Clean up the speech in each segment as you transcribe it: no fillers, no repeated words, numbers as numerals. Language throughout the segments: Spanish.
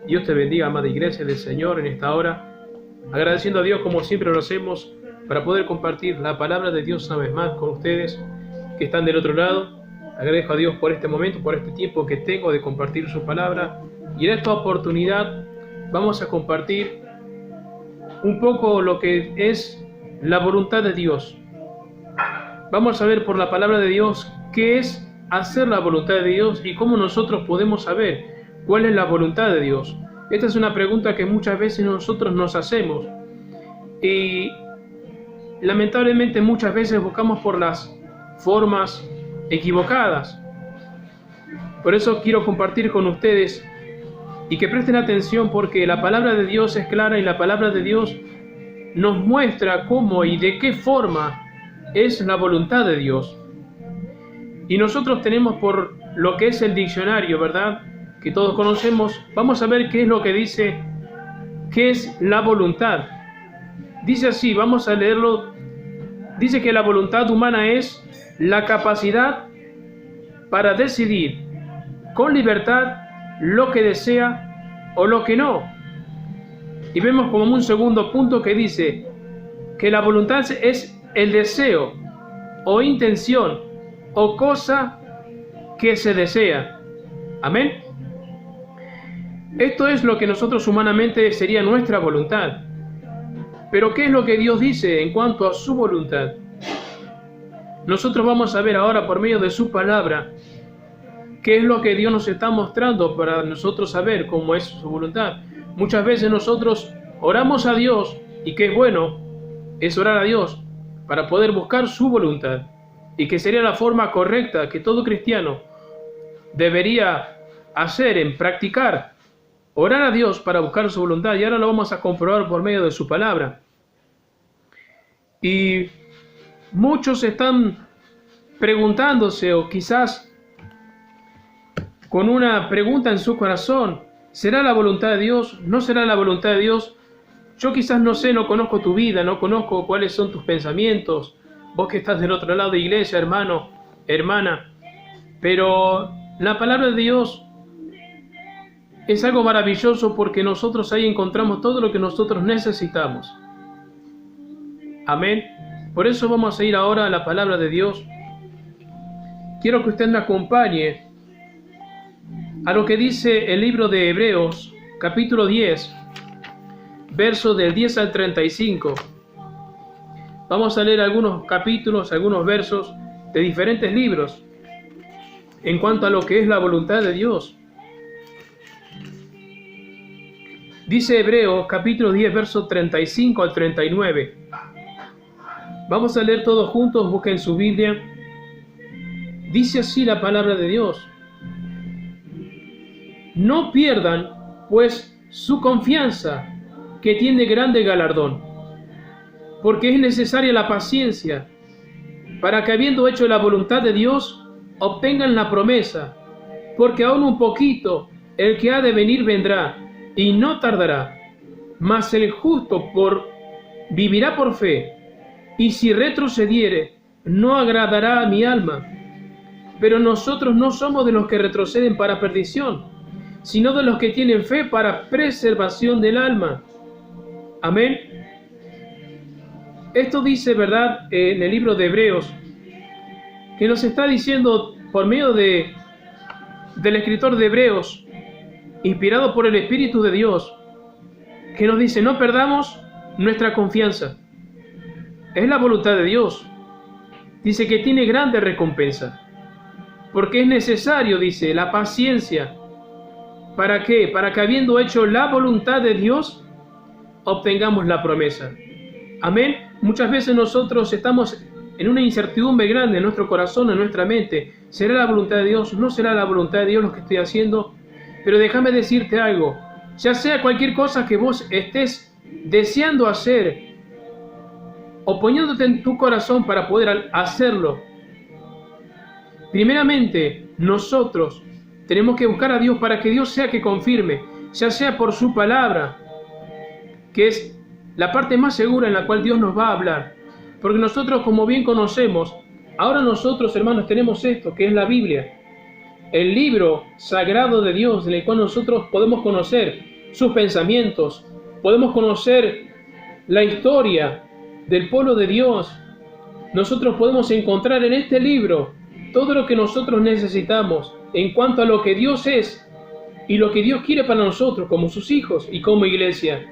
Dios te bendiga, amada iglesia del Señor, en esta hora, agradeciendo a Dios como siempre lo hacemos para poder compartir la palabra de Dios una vez más con ustedes que están del otro lado. Agradezco a Dios por este momento, por este tiempo que tengo de compartir su palabra, y en esta oportunidad vamos a compartir un poco lo que es la voluntad de Dios. Vamos a ver por la palabra de Dios qué es hacer la voluntad de Dios y cómo nosotros podemos saber cuál es la voluntad de Dios. Esta es una pregunta que muchas veces nosotros nos hacemos y lamentablemente muchas veces buscamos por las formas equivocadas. Por eso quiero compartir con ustedes y que presten atención, porque la palabra de Dios es clara y la palabra de Dios nos muestra cómo y de qué forma es la voluntad de Dios. Y nosotros tenemos por lo que es el diccionario, ¿verdad?, que todos conocemos. Vamos a ver qué es lo que dice, qué es la voluntad. Dice así, vamos a leerlo. Dice que la voluntad humana es la capacidad para decidir con libertad lo que desea o lo que no. Y vemos como un segundo punto que dice que la voluntad es el deseo o intención o cosa que se desea. Amén. Esto es lo que nosotros humanamente sería nuestra voluntad. Pero ¿qué es lo que Dios dice en cuanto a su voluntad? Nosotros vamos a ver ahora por medio de su palabra qué es lo que Dios nos está mostrando para nosotros saber cómo es su voluntad. Muchas veces nosotros oramos a Dios, y qué bueno es orar a Dios para poder buscar su voluntad, y que sería la forma correcta que todo cristiano debería hacer, en practicar, orar a Dios para buscar su voluntad. Y ahora lo vamos a comprobar por medio de su palabra. Y muchos están preguntándose, o quizás con una pregunta en su corazón: ¿será la voluntad de Dios? ¿No será la voluntad de Dios? Yo quizás no sé, no conozco tu vida, no conozco cuáles son tus pensamientos, vos que estás del otro lado de iglesia, hermano, hermana, pero la palabra de Dios es algo maravilloso, porque nosotros ahí encontramos todo lo que nosotros necesitamos. Amén. Por eso vamos a ir ahora a la palabra de Dios. Quiero que usted me acompañe a lo que dice el libro de Hebreos, capítulo 10, versos del 10 al 35. Vamos a leer algunos capítulos, algunos versos de diferentes libros en cuanto a lo que es la voluntad de Dios. Dice Hebreos, capítulo 10, versos 35 al 39. Vamos a leer todos juntos, busquen su Biblia. Dice así la palabra de Dios: no pierdan, pues, su confianza, que tiene grande galardón, porque es necesaria la paciencia, para que, habiendo hecho la voluntad de Dios, obtengan la promesa, porque aún un poquito el que ha de venir vendrá, y no tardará. Mas el justo vivirá por fe, y si retrocediere, no agradará a mi alma. Pero nosotros no somos de los que retroceden para perdición, sino de los que tienen fe para preservación del alma. Amén. Esto dice, ¿verdad?, en el libro de Hebreos, que nos está diciendo por medio del escritor de Hebreos, inspirado por el Espíritu de Dios, que nos dice: no perdamos nuestra confianza. Es la voluntad de Dios. Dice que tiene grande recompensa, porque es necesario, dice, la paciencia. ¿Para qué? Para que, habiendo hecho la voluntad de Dios, obtengamos la promesa. Amén. Muchas veces nosotros estamos en una incertidumbre grande en nuestro corazón, en nuestra mente. ¿Será la voluntad de Dios? ¿No será la voluntad de Dios lo que estoy haciendo? Pero déjame decirte algo. Ya sea cualquier cosa que vos estés deseando hacer, o poniéndote en tu corazón para poder hacerlo, primeramente nosotros tenemos que buscar a Dios para que Dios sea que confirme, ya sea por su palabra, que es la parte más segura en la cual Dios nos va a hablar. Porque nosotros, como bien conocemos, ahora nosotros, hermanos, tenemos esto, que es la Biblia. el libro sagrado de Dios, en el cual nosotros podemos conocer sus pensamientos, podemos conocer la historia del pueblo de Dios. Nosotros podemos encontrar en este libro todo lo que nosotros necesitamos en cuanto a lo que Dios es y lo que Dios quiere para nosotros como sus hijos y como iglesia.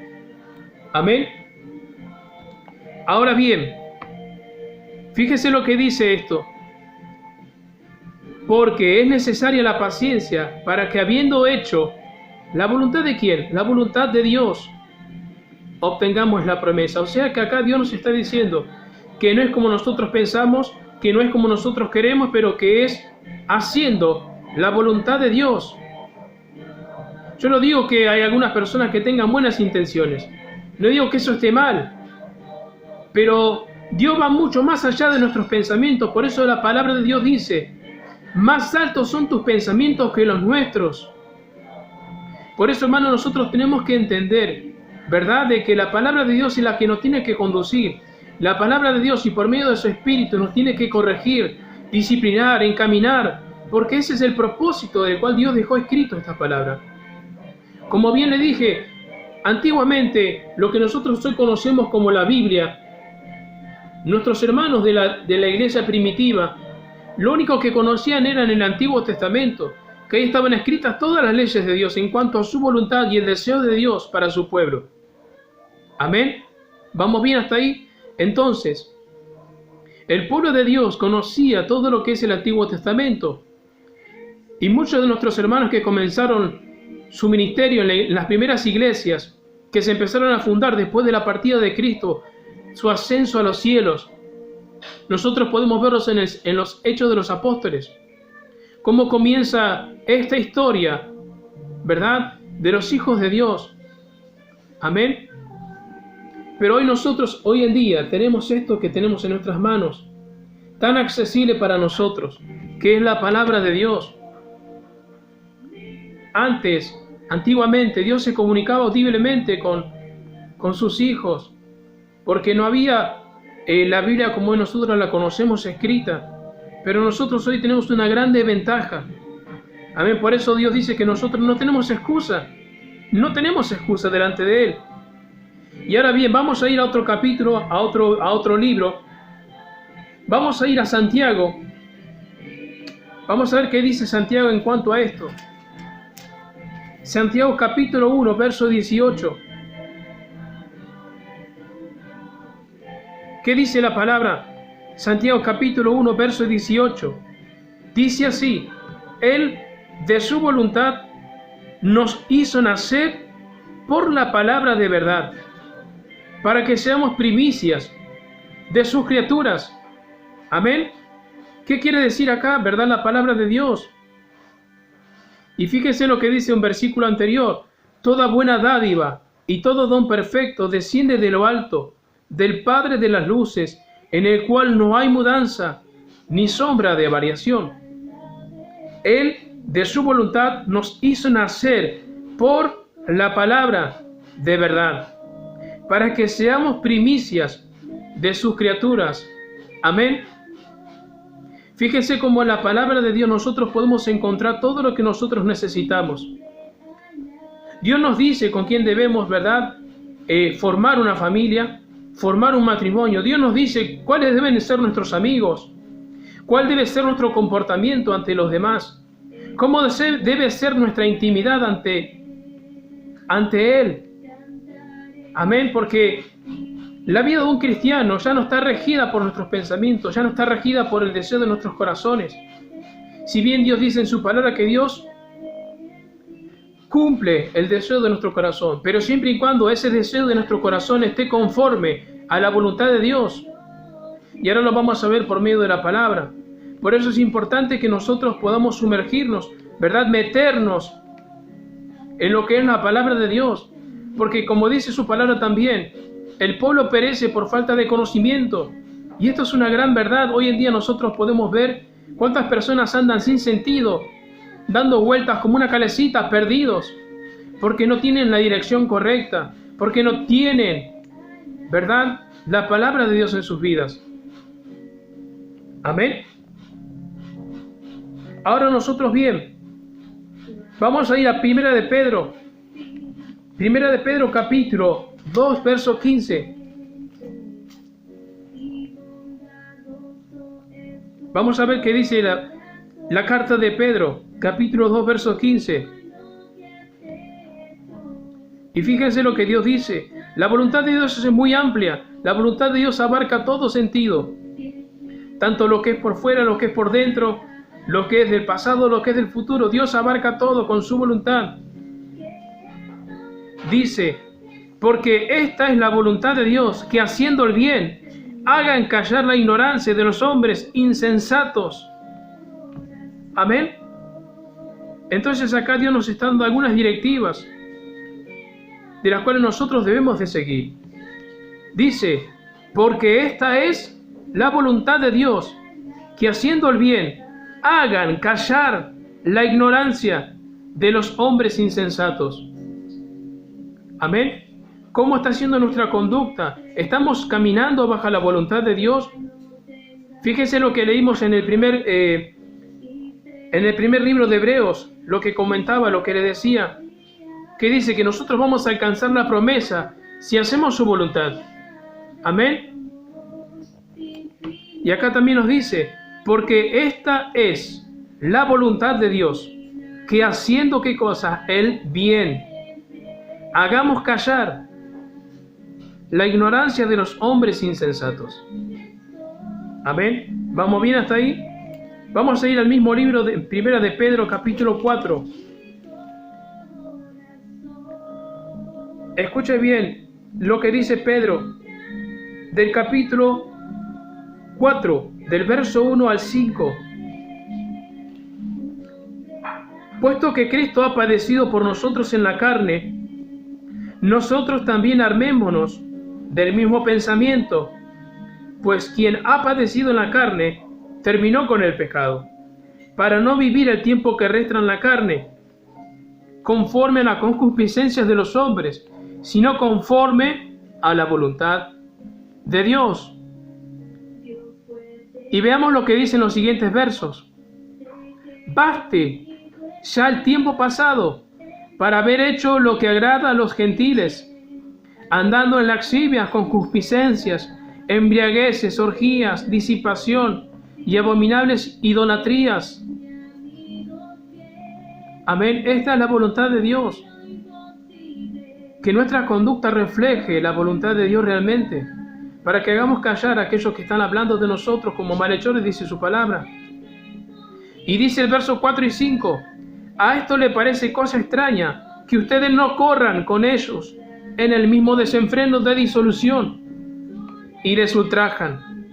Amén. Ahora bien, fíjese lo que dice esto. Porque es necesaria la paciencia para que, habiendo hecho la voluntad de ¿quién? La voluntad de Dios, obtengamos la promesa. O sea que acá Dios nos está diciendo que no es como nosotros pensamos, que no es como nosotros queremos, pero que es haciendo la voluntad de Dios. Yo no digo que hay algunas personas que tengan buenas intenciones, no digo que eso esté mal, pero Dios va mucho más allá de nuestros pensamientos. Por eso la palabra de Dios dice: más altos son tus pensamientos que los nuestros. Por eso, hermanos, nosotros tenemos que entender, ¿verdad?, de que la palabra de Dios es la que nos tiene que conducir. La palabra de Dios, y por medio de su Espíritu, nos tiene que corregir, disciplinar, encaminar, porque ese es el propósito del cual Dios dejó escrito esta palabra. Como bien le dije, antiguamente, lo que nosotros hoy conocemos como la Biblia, nuestros hermanos de la iglesia primitiva, lo único que conocían era en el Antiguo Testamento, que ahí estaban escritas todas las leyes de Dios en cuanto a su voluntad y el deseo de Dios para su pueblo. Amén. ¿Vamos bien hasta ahí? Entonces, el pueblo de Dios conocía todo lo que es el Antiguo Testamento. Y muchos de nuestros hermanos que comenzaron su ministerio en las primeras iglesias, que se empezaron a fundar después de la partida de Cristo, su ascenso a los cielos, nosotros podemos verlos en los Hechos de los Apóstoles. Cómo comienza esta historia, ¿verdad?, de los hijos de Dios. Amén. Pero hoy en día, tenemos esto que tenemos en nuestras manos, tan accesible para nosotros, que es la palabra de Dios. Antiguamente, Dios se comunicaba audiblemente con sus hijos, porque no había la Biblia como nosotros la conocemos escrita. Pero nosotros hoy tenemos una grande ventaja. Amén. Por eso Dios dice que nosotros no tenemos excusa. No tenemos excusa delante de Él. Y ahora bien, vamos a ir a otro capítulo, a otro libro. Vamos a ir a Santiago. Vamos a ver qué dice Santiago en cuanto a esto. Santiago capítulo 1, verso 18. ¿Qué dice la palabra? Santiago capítulo 1, verso 18. Dice así: Él, de su voluntad, nos hizo nacer por la palabra de verdad, para que seamos primicias de sus criaturas. Amén. ¿Qué quiere decir acá, verdad, la palabra de Dios? Y fíjese lo que dice un versículo anterior: toda buena dádiva y todo don perfecto desciende de lo alto, del Padre de las luces, en el cual no hay mudanza ni sombra de variación. Él, de su voluntad, nos hizo nacer por la palabra de verdad, para que seamos primicias de sus criaturas. Amén. Fíjense cómo en la palabra de Dios nosotros podemos encontrar todo lo que nosotros necesitamos. Dios nos dice con quién debemos, ¿verdad?, formar una familia, formar un matrimonio. Dios nos dice cuáles deben ser nuestros amigos, cuál debe ser nuestro comportamiento ante los demás, cómo debe ser nuestra intimidad ante Él. Amén, porque la vida de un cristiano ya no está regida por nuestros pensamientos, ya no está regida por el deseo de nuestros corazones. Si bien Dios dice en su palabra que Dios cumple el deseo de nuestro corazón, pero siempre y cuando ese deseo de nuestro corazón esté conforme a la voluntad de Dios. Y ahora lo vamos a ver por medio de la palabra. Por eso es importante que nosotros podamos sumergirnos, ¿verdad?, meternos en lo que es la palabra de Dios. Porque como dice su palabra también, el pueblo perece por falta de conocimiento. Y esto es una gran verdad. Hoy en día nosotros podemos ver cuántas personas andan sin sentido, dando vueltas como una calecita, perdidos, porque no tienen la dirección correcta, porque no tienen, ¿verdad?, la palabra de Dios en sus vidas. Amén. Ahora nosotros bien, vamos a ir a Primera de Pedro. Primera de Pedro capítulo 2, verso 15. Vamos a ver qué dice la carta de Pedro, capítulo 2, verso 15. Y fíjense lo que Dios dice. La voluntad de Dios es muy amplia. La voluntad de Dios abarca todo sentido. Tanto lo que es por fuera, lo que es por dentro, lo que es del pasado, lo que es del futuro. Dios abarca todo con su voluntad. Dice, porque esta es la voluntad de Dios, que haciendo el bien, hagan callar la ignorancia de los hombres insensatos. Amén. Entonces acá Dios nos está dando algunas directivas de las cuales nosotros debemos de seguir. Dice, porque esta es la voluntad de Dios, que haciendo el bien, hagan callar la ignorancia de los hombres insensatos. Amén. ¿Cómo está siendo nuestra conducta? ¿Estamos caminando bajo la voluntad de Dios? Fíjense lo que leímos en el primer libro de Hebreos, lo que comentaba, lo que le decía, que dice que nosotros vamos a alcanzar la promesa si hacemos su voluntad. Amén. Y acá también nos dice, porque esta es la voluntad de Dios, que haciendo ¿qué cosa? El bien. Hagamos callar la ignorancia de los hombres insensatos. Amén. ¿Vamos bien hasta ahí? Vamos a ir al mismo libro de Primera de Pedro, capítulo 4. Escuche bien lo que dice Pedro del capítulo 4, del verso 1 al 5. Puesto que Cristo ha padecido por nosotros en la carne, nosotros también armémonos del mismo pensamiento, pues quien ha padecido en la carne terminó con el pecado, para no vivir el tiempo que resta en la carne, conforme a las concupiscencias de los hombres, sino conforme a la voluntad de Dios. Y veamos lo que dicen los siguientes versos. Baste ya el tiempo pasado para haber hecho lo que agrada a los gentiles, andando en lascivias, concupiscencias, embriagueces, orgías, disipación y abominables idolatrías. Amén. Esta es la voluntad de Dios. Que nuestra conducta refleje la voluntad de Dios realmente, para que hagamos callar a aquellos que están hablando de nosotros como malhechores, dice su palabra. Y dice el verso 4 y 5, a esto le parece cosa extraña que ustedes no corran con ellos en el mismo desenfreno de disolución y les ultrajan.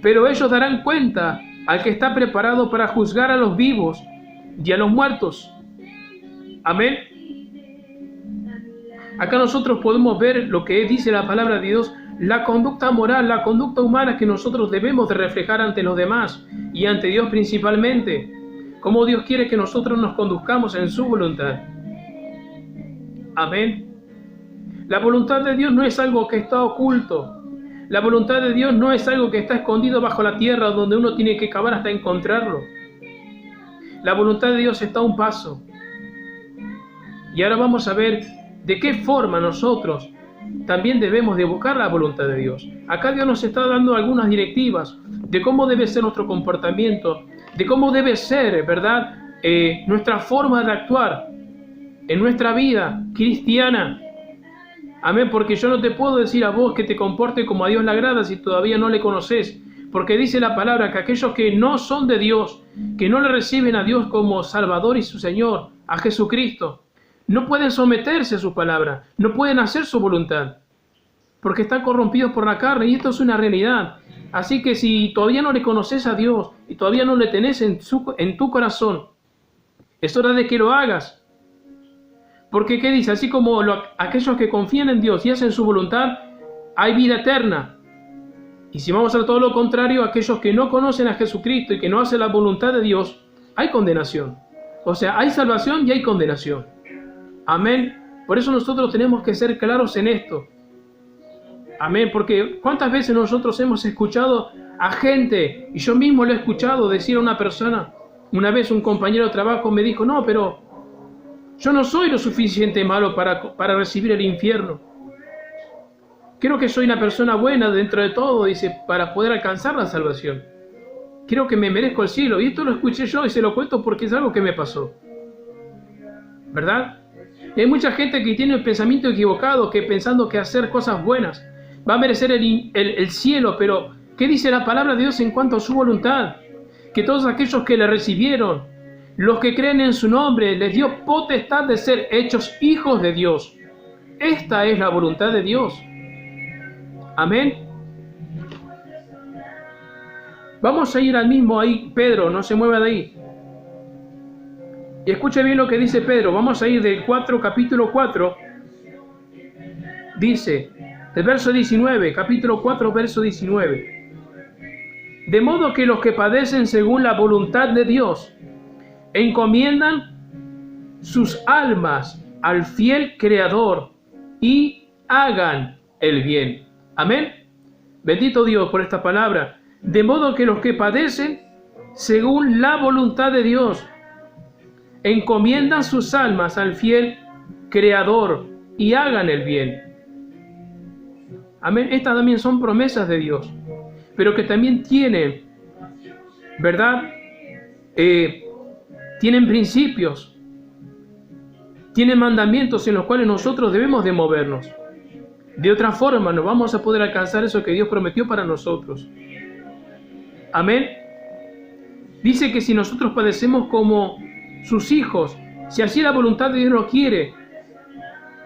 Pero ellos darán cuenta al que está preparado para juzgar a los vivos y a los muertos. Amén. Acá nosotros podemos ver lo que dice la palabra de Dios, la conducta moral, la conducta humana que nosotros debemos de reflejar ante los demás y ante Dios principalmente. Cómo Dios quiere que nosotros nos conduzcamos en su voluntad. Amén. La voluntad de Dios no es algo que está oculto. La voluntad de Dios no es algo que está escondido bajo la tierra donde uno tiene que cavar hasta encontrarlo. La voluntad de Dios está a un paso. Y ahora vamos a ver de qué forma nosotros también debemos de buscar la voluntad de Dios. Acá Dios nos está dando algunas directivas de cómo debe ser nuestro comportamiento, de cómo debe ser, ¿verdad?, nuestra forma de actuar en nuestra vida cristiana. Amén, porque yo no te puedo decir a vos que te comportes como a Dios le agrada si todavía no le conoces, porque dice la palabra que aquellos que no son de Dios, que no le reciben a Dios como Salvador y su Señor, a Jesucristo, no pueden someterse a su palabra, no pueden hacer su voluntad, porque están corrompidos por la carne, y esto es una realidad. Así que si todavía no le conoces a Dios y todavía no le tenés en tu corazón, es hora de que lo hagas. Porque ¿qué dice? Así como aquellos que confían en Dios y hacen su voluntad, hay vida eterna. Y si vamos a todo lo contrario, aquellos que no conocen a Jesucristo y que no hacen la voluntad de Dios, hay condenación. O sea, hay salvación y hay condenación. Amén. Por eso nosotros tenemos que ser claros en esto. Amén, porque ¿cuántas veces nosotros hemos escuchado a gente, y yo mismo lo he escuchado decir a una persona, Una vez un compañero de trabajo me dijo, no, pero yo no soy lo suficiente malo para recibir el infierno. Creo que soy una persona buena dentro de todo, dice, para poder alcanzar la salvación. Creo que me merezco el cielo. Y esto lo escuché yo y se lo cuento porque es algo que me pasó. ¿Verdad? Y hay mucha gente que tiene el pensamiento equivocado, que pensando que hacer cosas buenas va a merecer el cielo, pero ¿qué dice la palabra de Dios en cuanto a su voluntad? Que todos aquellos que le recibieron, los que creen en su nombre, les dio potestad de ser hechos hijos de Dios. Esta es la voluntad de Dios. Amén. Vamos a ir al mismo ahí, Pedro, no se mueva de ahí. Y escuche bien lo que dice Pedro. Vamos a ir del capítulo 4. Dice, el verso 19, capítulo 4, verso 19. De modo que los que padecen según la voluntad de Dios, encomiendan sus almas al fiel Creador y hagan el bien. Amén. Bendito Dios por esta palabra. De modo que los que padecen según la voluntad de Dios, encomiendan sus almas al fiel Creador y hagan el bien. Amén. Estas también son promesas de Dios, pero que también tienen, ¿verdad? Tienen principios, tienen mandamientos en los cuales nosotros debemos de movernos. De otra forma no vamos a poder alcanzar eso que Dios prometió para nosotros. Amén. Dice que si nosotros padecemos como sus hijos, si así la voluntad de Dios lo quiere,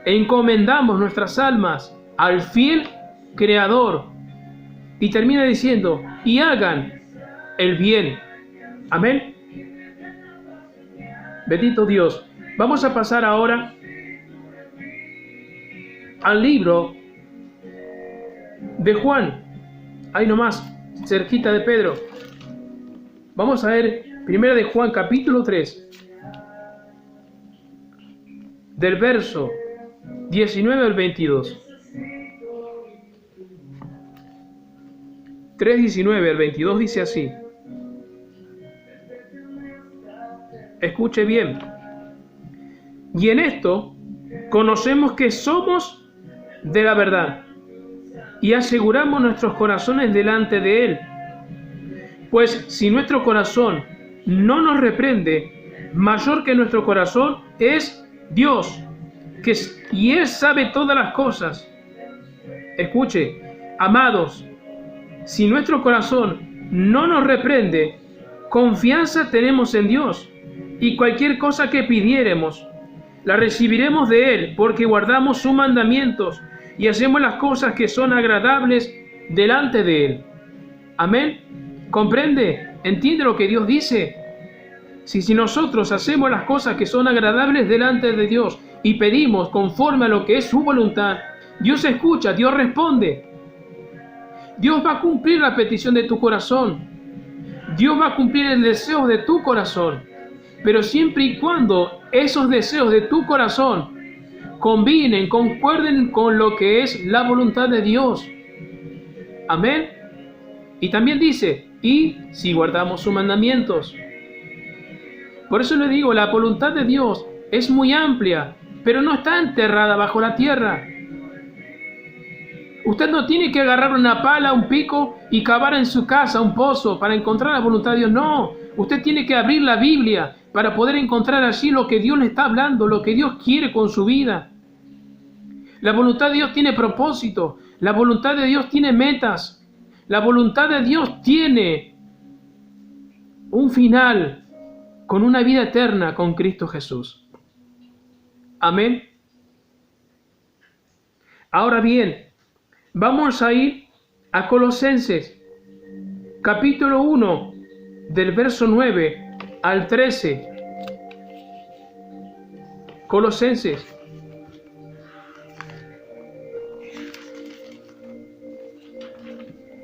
encomendamos nuestras almas al fiel Creador, y termina diciendo, y hagan el bien. Amén. Bendito Dios. Vamos a pasar ahora al libro de Juan, ahí nomás, cerquita de Pedro. Vamos a ver primero de Juan, capítulo 3, del verso 19 al 22. 3:19 al 22 dice así. Escuche bien. Y en esto conocemos que somos de la verdad y aseguramos nuestros corazones delante de Él. Pues si nuestro corazón no nos reprende, mayor que nuestro corazón es Dios, y Él sabe todas las cosas. Escuche, amados, si nuestro corazón no nos reprende, confianza tenemos en Dios, y cualquier cosa que pidiéremos, la recibiremos de Él, porque guardamos sus mandamientos y hacemos las cosas que son agradables delante de Él. Amén. ¿Comprende? ¿Entiende lo que Dios dice? Si nosotros hacemos las cosas que son agradables delante de Dios y pedimos conforme a lo que es su voluntad, Dios escucha, Dios responde. Dios va a cumplir la petición de tu corazón. Dios va a cumplir el deseo de tu corazón. Pero siempre y cuando esos deseos de tu corazón combinen, concuerden con lo que es la voluntad de Dios. Amén. Y también dice, y si guardamos sus mandamientos. Por eso le digo, la voluntad de Dios es muy amplia, pero no está enterrada bajo la tierra. Usted no tiene que agarrar una pala, un pico y cavar en su casa un pozo para encontrar la voluntad de Dios. No, usted tiene que abrir la Biblia para poder encontrar allí lo que Dios le está hablando, lo que Dios quiere con su vida. La voluntad de Dios tiene propósito, la voluntad de Dios tiene metas, la voluntad de Dios tiene un final con una vida eterna con Cristo Jesús. Amén. Ahora bien, vamos a ir a Colosenses, capítulo 1, del verso 9 al 13. Colosenses.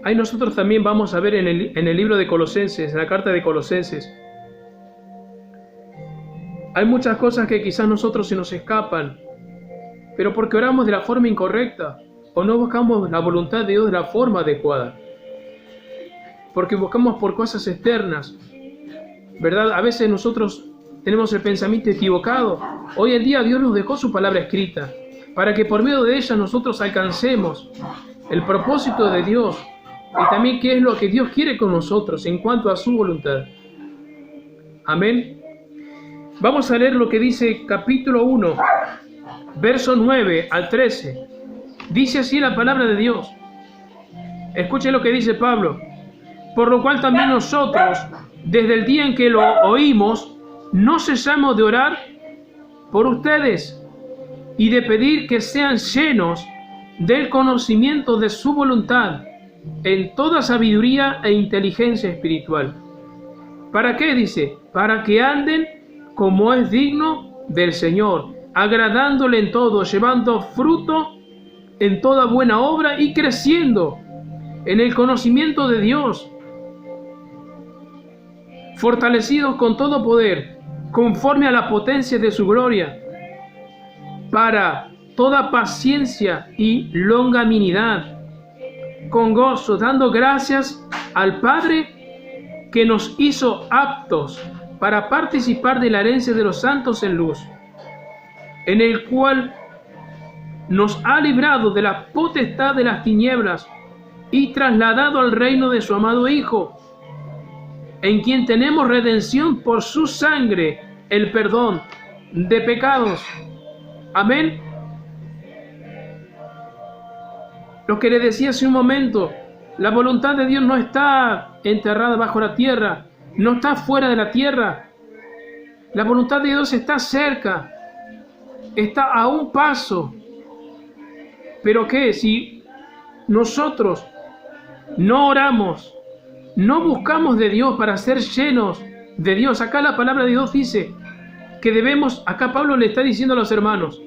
Ahí nosotros también vamos a ver en el libro de Colosenses, en la carta de Colosenses. Hay muchas cosas que quizás nosotros se nos escapan, pero porque oramos de la forma incorrecta o no buscamos la voluntad de Dios de la forma adecuada. Porque buscamos por cosas externas ¿verdad? A veces nosotros tenemos el pensamiento equivocado. Hoy en día Dios nos dejó su palabra escrita para que por medio de ella nosotros alcancemos el propósito de Dios y también qué es lo que Dios quiere con nosotros en cuanto a su voluntad. Amén. Vamos a leer lo que dice capítulo 1, verso 9 al 13. Dice así la palabra de Dios. Escuchen lo que dice Pablo. Por lo cual también nosotros, desde el día en que lo oímos, no cesamos de orar por ustedes y de pedir que sean llenos del conocimiento de su voluntad en toda sabiduría e inteligencia espiritual. ¿Para qué? Dice, para que anden como es digno del Señor, agradándole en todo, llevando fruto en toda buena obra y creciendo en el conocimiento de Dios, fortalecidos con todo poder, conforme a la potencia de su gloria, para toda paciencia y longanimidad, con gozo, dando gracias al Padre que nos hizo aptos para participar de la herencia de los santos en luz, en el cual nos ha librado de la potestad de las tinieblas y trasladado al reino de su amado Hijo, en quien tenemos redención por su sangre, el perdón de pecados. Amén. Lo que le decía hace un momento, la voluntad de Dios no está enterrada bajo la tierra, no está fuera de la tierra. La voluntad de Dios está cerca, está a un paso. Pero ¿qué? Si nosotros no oramos, no buscamos de Dios para ser llenos de Dios. Acá la palabra de Dios dice que debemos, acá Pablo le está diciendo a los hermanos,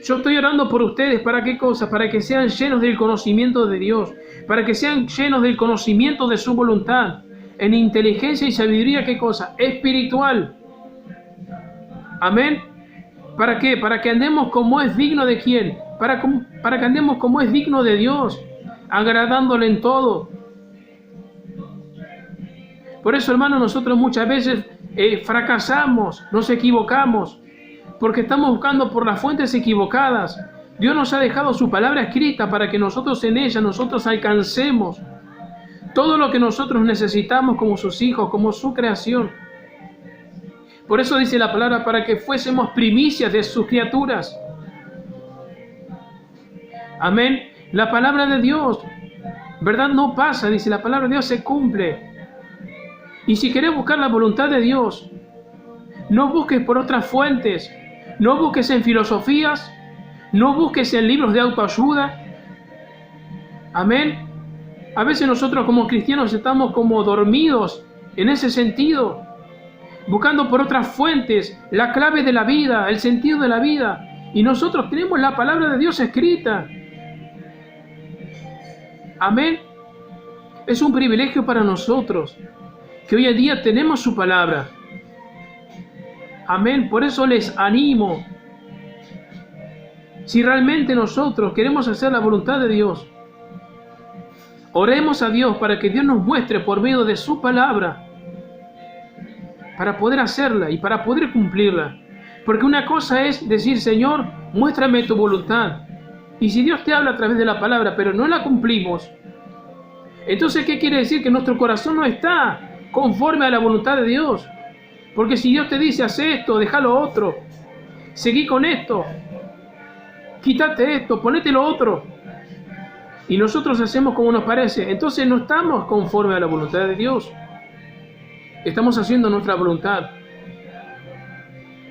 yo estoy orando por ustedes, ¿para qué cosa? Para que sean llenos del conocimiento de Dios, para que sean llenos del conocimiento de su voluntad, en inteligencia y sabiduría, ¿qué cosa? Espiritual. Amén. ¿Para qué? Para que andemos como es digno de quién, para que andemos como es digno de Dios, agradándole en todo. Por eso, hermanos, nosotros muchas veces fracasamos, nos equivocamos, porque estamos buscando por las fuentes equivocadas. Dios nos ha dejado su palabra escrita para que nosotros en ella, nosotros alcancemos todo lo que nosotros necesitamos como sus hijos, como su creación. Por eso dice la palabra, para que fuésemos primicias de sus criaturas. Amén. La palabra de Dios, ¿verdad? No pasa, dice la palabra de Dios, se cumple. Y si querés buscar la voluntad de Dios, no busques por otras fuentes, no busques en filosofías, no busques en libros de autoayuda. Amén. A veces nosotros como cristianos estamos como dormidos en ese sentido, buscando por otras fuentes la clave de la vida, el sentido de la vida. Y nosotros tenemos la palabra de Dios escrita. Amén. Es un privilegio para nosotros que hoy en día tenemos su palabra. Amén. Por eso les animo. Si realmente nosotros queremos hacer la voluntad de Dios, oremos a Dios para que Dios nos muestre por medio de su palabra, para poder hacerla y para poder cumplirla. Porque una cosa es decir, Señor, muéstrame tu voluntad. Y si Dios te habla a través de la palabra, pero no la cumplimos, entonces, ¿qué quiere decir? Que nuestro corazón no está conforme a la voluntad de Dios. Porque si Dios te dice, haz esto, deja lo otro, seguí con esto, quítate esto, ponete lo otro, y nosotros hacemos como nos parece, entonces no estamos conforme a la voluntad de Dios. Estamos haciendo nuestra voluntad.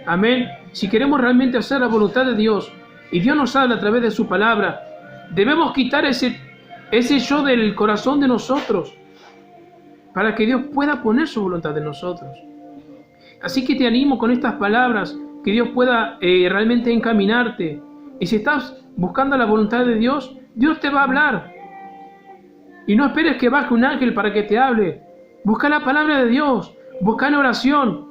Amén. Si queremos realmente hacer la voluntad de Dios, y Dios nos habla a través de su palabra, debemos quitar ese yo del corazón de nosotros, para que Dios pueda poner su voluntad en nosotros. Así que te animo con estas palabras, que Dios pueda realmente encaminarte. Y si estás buscando la voluntad de Dios, Dios te va a hablar. Y no esperes que baje un ángel para que te hable. Busca la palabra de Dios, busca en oración.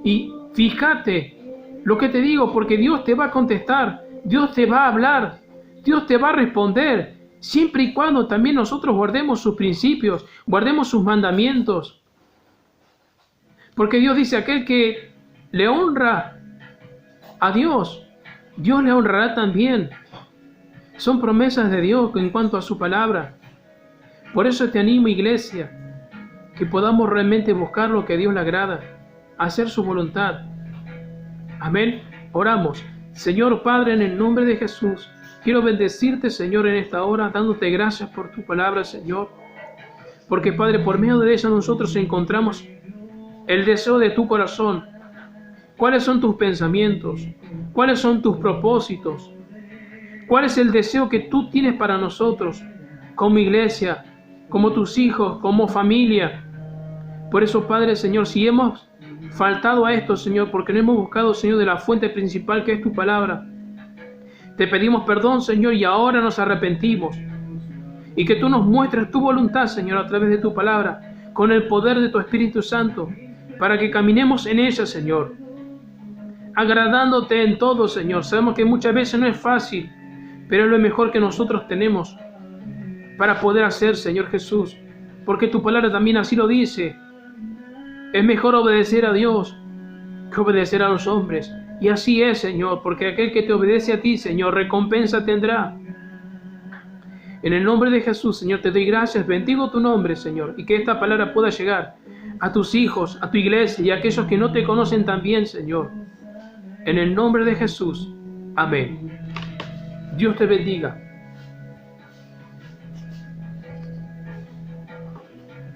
Y fíjate lo que te digo, porque Dios te va a contestar, Dios te va a hablar, Dios te va a responder, siempre y cuando también nosotros guardemos sus principios, guardemos sus mandamientos. Porque Dios dice, aquel que le honra a Dios, Dios le honrará también. Son promesas de Dios en cuanto a su palabra. Por eso te animo, iglesia, que podamos realmente buscar lo que a Dios le agrada, hacer su voluntad. Amén. Oramos. Señor Padre, en el nombre de Jesús, quiero bendecirte, Señor, en esta hora, dándote gracias por tu palabra, Señor. Porque, Padre, por medio de ella nosotros encontramos el deseo de tu corazón. ¿Cuáles son tus pensamientos? ¿Cuáles son tus propósitos? ¿Cuál es el deseo que tú tienes para nosotros, como iglesia, como tus hijos, como familia? Por eso, Padre, Señor, si hemos faltado a esto, Señor, porque no hemos buscado, Señor, de la fuente principal que es tu palabra, te pedimos perdón, Señor, y ahora nos arrepentimos. Y que tú nos muestres tu voluntad, Señor, a través de tu palabra, con el poder de tu Espíritu Santo, para que caminemos en ella, Señor, agradándote en todo, Señor. Sabemos que muchas veces no es fácil, pero es lo mejor que nosotros tenemos para poder hacer, Señor Jesús, porque tu palabra también así lo dice. Es mejor obedecer a Dios que obedecer a los hombres. Y así es, Señor, porque aquel que te obedece a ti, Señor, recompensa tendrá. En el nombre de Jesús, Señor, te doy gracias, bendigo tu nombre, Señor, y que esta palabra pueda llegar a tus hijos, a tu iglesia y a aquellos que no te conocen también, Señor. En el nombre de Jesús. Amén. Dios te bendiga.